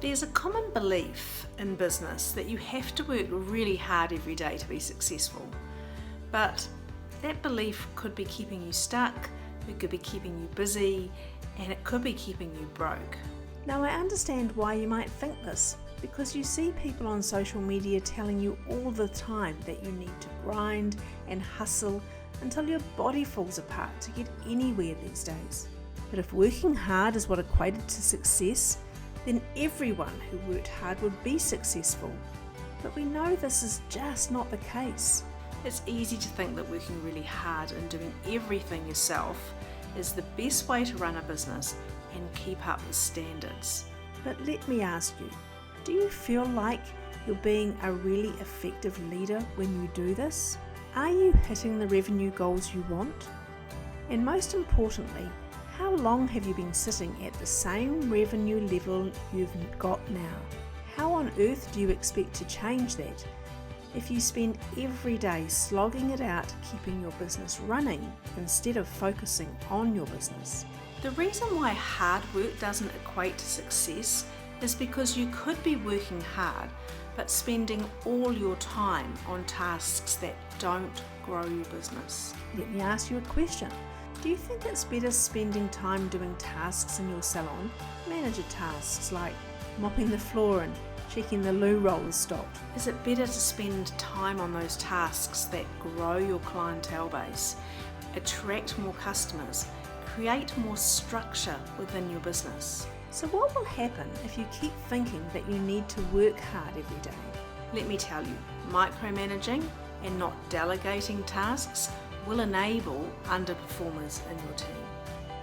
There's a common belief in business that you have to work really hard every day to be successful. But that belief could be keeping you stuck, it could be keeping you busy, and it could be keeping you broke. Now I understand why you might think this, because you see people on social media telling you all the time that you need to grind and hustle until your body falls apart to get anywhere these days. But if working hard is what equated to success, then everyone who worked hard would be successful. But we know this is just not the case. It's easy to think that working really hard and doing everything yourself is the best way to run a business and keep up with standards. But let me ask you, do you feel like you're being a really effective leader when you do this? Are you hitting the revenue goals you want? And most importantly, how long have you been sitting at the same revenue level you've got now? How on earth do you expect to change that if you spend every day slogging it out keeping your business running instead of focusing on your business? The reason why hard work doesn't equate to success is because you could be working hard but spending all your time on tasks that don't grow your business. Let me ask you a question. Do you think it's better spending time doing tasks in your salon, manager tasks like mopping the floor and checking the loo roll is stocked? Is it better to spend time on those tasks that grow your clientele base, attract more customers, create more structure within your business? So what will happen if you keep thinking that you need to work hard every day? Let me tell you, micromanaging and not delegating tasks will enable underperformers in your team.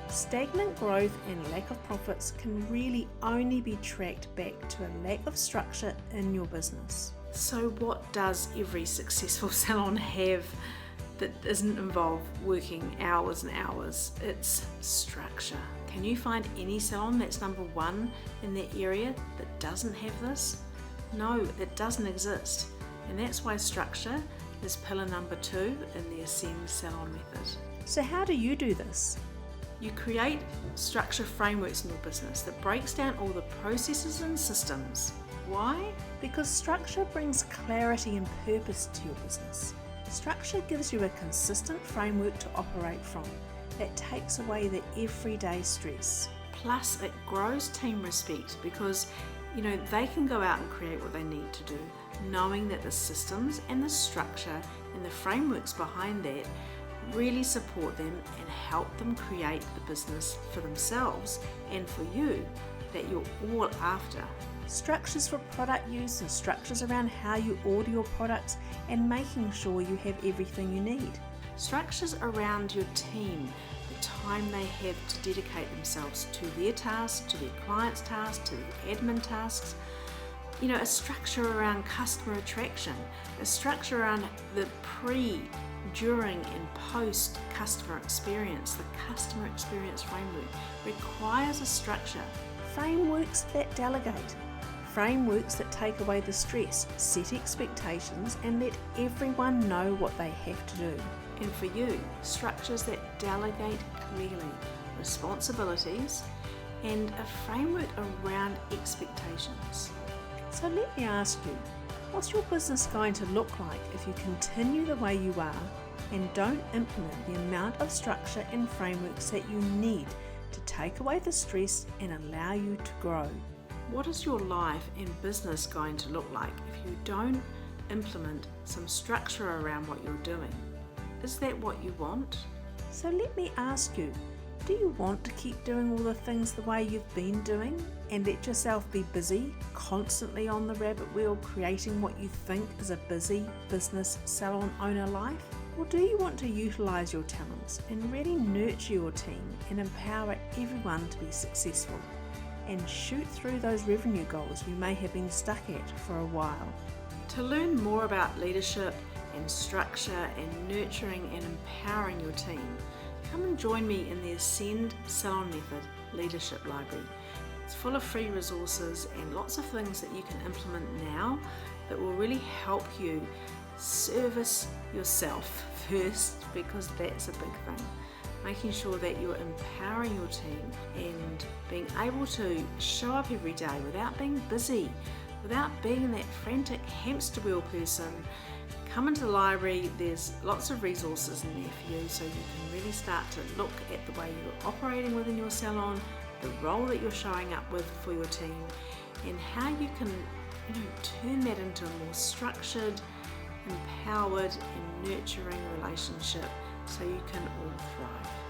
Stagnant growth and lack of profits can really only be tracked back to a lack of structure in your business. So what does every successful salon have that doesn't involve working hours and hours? It's structure. Can you find any salon that's number one in their area that doesn't have this? No, it doesn't exist. And that's why structure is pillar number 2 in the Ascend Salon method. So how do you do this? You create structure frameworks in your business that breaks down all the processes and systems. Why? Because structure brings clarity and purpose to your business. Structure gives you a consistent framework to operate from that takes away the everyday stress. Plus, it grows team respect because they can go out and create what they need to do, knowing that the systems and the structure and the frameworks behind that really support them and help them create the business for themselves and for you that you're all after. Structures for product use and structures around how you order your products and making sure you have everything you need. Structures around your team, the time they have to dedicate themselves to their tasks, to their clients' tasks, to their admin tasks. A structure around customer attraction, a structure around the pre, during and post customer experience. The customer experience framework requires a structure. Frameworks that delegate. Frameworks that take away the stress, set expectations and let everyone know what they have to do. And for you, structures that delegate clearly responsibilities and a framework around expectations. So let me ask you, what's your business going to look like if you continue the way you are and don't implement the amount of structure and frameworks that you need to take away the stress and allow you to grow? What is your life and business going to look like if you don't implement some structure around what you're doing? Is that what you want? So let me ask you, do you want to keep doing all the things the way you've been doing and let yourself be busy, constantly on the rabbit wheel creating what you think is a busy business salon owner life? Or do you want to utilise your talents and really nurture your team and empower everyone to be successful and shoot through those revenue goals you may have been stuck at for a while? To learn more about leadership and structure and nurturing and empowering your team, come and join me in the Ascend Salon Method Leadership Library. It's full of free resources and lots of things that you can implement now that will really help you service yourself first, because that's a big thing. making sure that you're empowering your team and being able to show up every day without being busy, without being that frantic hamster wheel person. Come into the library, there's lots of resources in there for you, so you can really start to look at the way you're operating within your salon, the role that you're showing up with for your team, and how you can turn that into a more structured, empowered and nurturing relationship so you can all thrive.